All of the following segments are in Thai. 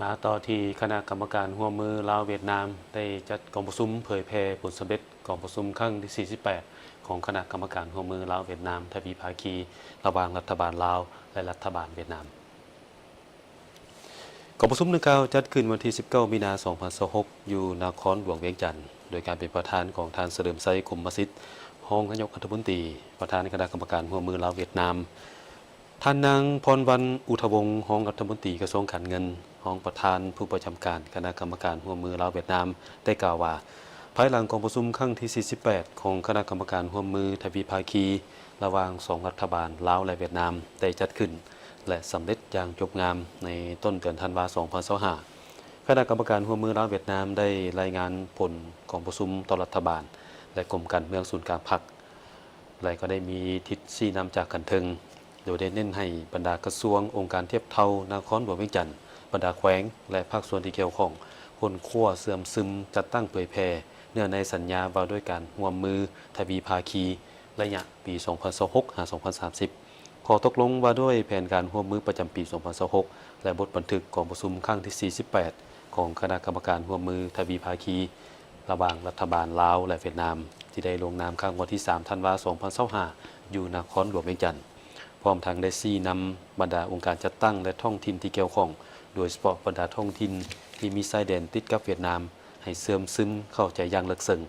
มาต่อที่คณะกรรมการร่วมมือลาวเวียดนามได้จัดกองประชุมเผยแพร่ผลสำเร็จกองประชุมครั้งที่ 48 ของคณะกรรมการร่วมมือลาวเวียดนามทวีภาคีระหว่างรัฐบาลลาวและรัฐบาลเวียดนามกองประชุมดังกล่าวจัดขึ้นวันที่ 19 มีนาคม 2026 อยู่นครหลวงเวียงจันทร์โดยการเป็นประธานของท่านเสริมไซคุมมสิทธิ์รองนายกรัฐมนตรีประธานคณะกรรมการร่วมมือลาวเวียดนามท่านนางพรวรรณอุทวงศ์รองรัฐมนตรีกระทรวงการเงินรองประธานผู้ประจำการคณะกรรมการร่วมมือลาวเวียดนามได้กล่าวว่าภายหลังกองประชุมครั้งที่ 48 ของคณะกรรมการร่วมมือทวีภาคีระหว่าง2รัฐบาลลาวและเวียดนามได้จัดขึ้นและสำเร็จอย่างจบงามในต้นเดือนธันวาคม 2025 คณะกรรมการร่วมมือลาวเวียดนามได้รายงานผลของประชุมต่อรัฐบาลและกรมการเมืองศูนย์กลางพรรคและก็ได้มีทิศชี้นำจากกันถึงโดยได้เน้นให้บรรดากระทรวงองค์การเทียบเท่านครหลวงเวียงจันทร์บรรดาแขวงและภาคส่วนที่เกี่ยวข้องคนขั้วเสื่อมซึมจัดตั้งเผยแพร่เนื่องในสัญญาว่าด้วยการร่วมมือทวีภาคีระยะปี 2026-2030 ขอตกลงว่าด้วยแผนการร่วมมือประจำปี 2026 และบทบันทึกของประชุมครั้งที่ 48 ของคณะกรรมการร่วมมือทวีภาคีระหว่างรัฐบาลลาวและเวียดนามที่ได้ลงนามครั้งวันที่ 3 ธันวาคม 2025 อยู่นครหลวงเวียงจันทร์พร้อมทางได้ชี้นำบรรดาองค์การจัดตั้งและท้องถิ่นที่เกี่ยวข้องโดยเฉพาะบรรดาท้องถิ่นที่มีชายแดนติดกับเวียดนามให้เสื่อมซึมเข้าใจอย่างลึกซึ้ง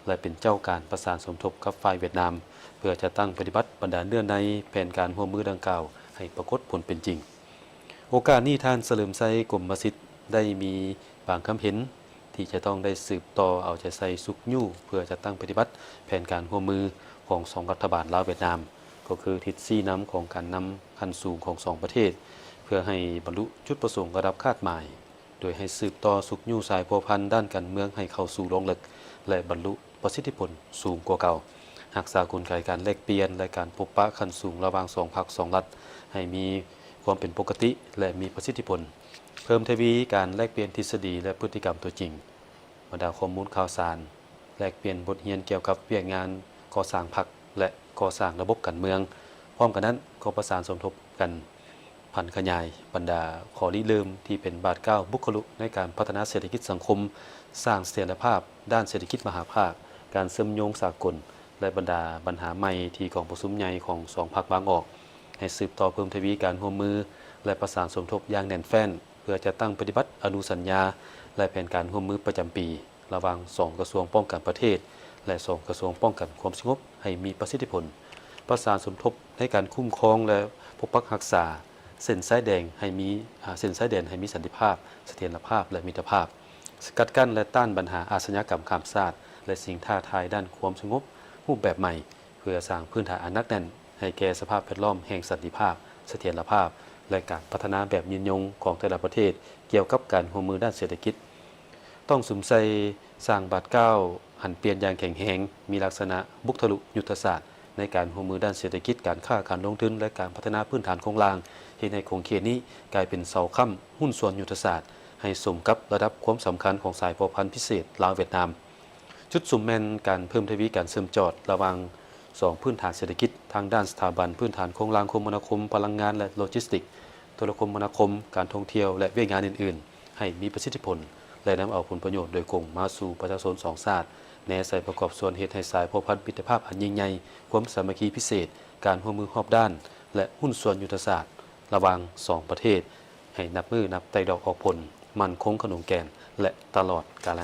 และเป็นเจ้าการประสานสมทบกับฝ่ายเวียดนามเพื่อจะตั้งปฏิบัติบรรดาเนื้อในแผนการร่วมมือดังกล่าวให้ปรากฏผลเป็นจริงโอกาสนี้ท่านเสริมไซกรมสิทธิ์ได้มีบางคำเห็นที่จะต้องได้สืบต่อเอาใจใส่สุกยู่เพื่อจะตั้งปฏิบัติแผนการร่วมมือของ2รัฐบาลลาวเวียดนามก็คือทิศชี้นำของการนำขั้นสูงของ2ประเทศเพื่อให้บรรลุจุดประสงค์ระดับคาดหมายโดยให้สืบต่อสุกยู่สายพัวพันด้านการเมืองให้เข้าสู่ลงลึกและบรรลุประสิทธิผลสูงกว่าเก่ารักษากลไกการแลกเปลี่ยนและการพบปะขั้นสูงระหว่าง2พรรค2รัฐให้มีความเป็นปกติและมีประสิทธิผลเพิ่มทวีการแลกเปลี่ยนทฤษฎีและพฤติกรรมตัวจริงบรรดาข้อมูลข่าวสารแลกเปลี่ยนบทเรียนเกี่ยวกับเวียกงานก่อสร้างพรรคและก่อสร้างระบบการเมืองพร้อมกันนั้นก็ประสานสมทบกันพันขยายบรรดาข้อริเริ่มที่เป็นบาทเก้าบุคลุในการพัฒนาเศรษฐกิจสังคมสร้างเสถียรภาพด้านเศรษฐกิจมหาภาคการเชื่อมโยงสากลและบรรดาปัญหาใหม่ที่กองประชุมใหญ่ของ2พรรคบางออกให้สืบต่อเพิ่มทวีการร่วมมือและประสานสมทบอย่างแน่นแฟ้นเพื่อจะตั้งปฏิบัติอนุสัญญาและแผนการร่วมมือประจำปีระหว่าง2กระทรวงป้องกันประเทศและ2กระทรวงป้องกันความสงบให้มีประสิทธิผลประสานสมทบในการคุ้มครองและปกปักรักษาเส้นสายแดงให้มีสันติภาพเสถียรภาพและมิตรภาพสกัดกั้นและต้านปัญหาอาชญากรรมข้ามชาติและสิ่งท้าทายด้านความสงบรูปแบบใหม่เพื่อสร้างพื้นฐานอันหนักแน่นให้แก่สภาพแวดล้อมแห่งสันติภาพเสถียรภาพและการพัฒนาแบบยืนยงของแต่ละประเทศเกี่ยวกับการร่วมมือด้านเศรษฐกิจต้องสวมใส่สร้างบาทเก้าหันเปลี่ยนอย่างแข็งแรงมีลักษณะบุกทะลุยุทธศาสตร์ในการร่วมมือด้านเศรษฐกิจการค้าการลงทุนและการพัฒนาพื้นฐานโครงสร้างที่ในโครงเขตนี้กลายเป็นเสาค้ำหุ้นส่วนยุทธศาสตร์ให้สมกับระดับความสำคัญของสายพัวพันธุ์พิเศษลาวเวียดนามจุดสุมแมนการเพิ่มทวีการเสริมจอดระหว่าง2พื้นฐานเศรษฐกิจทางด้านสถาบันพื้นฐานโครงสร้างคมนาคมพลังงานและโลจิสติกส์โทรคมนาคมการท่องเที่ยวและเวียกงานอื่นๆให้มีประสิทธิผลและนำเอาผลประโยชน์โดยกงมาสู่ประชาชน2ชาติแนใส่ประกอบส่วนเหตุให้สายพัวพันธุ์มิตรภาพอันยิ่งใหญ่ความสามัคคีพิเศษการร่วมมือรอบด้านและหุ้นส่วนยุทธศาสตร์ระหว่าง2ประเทศให้นับมือนับไต่ดอกออกผลมั่นคงขนมแกนและตลอดกาลนาน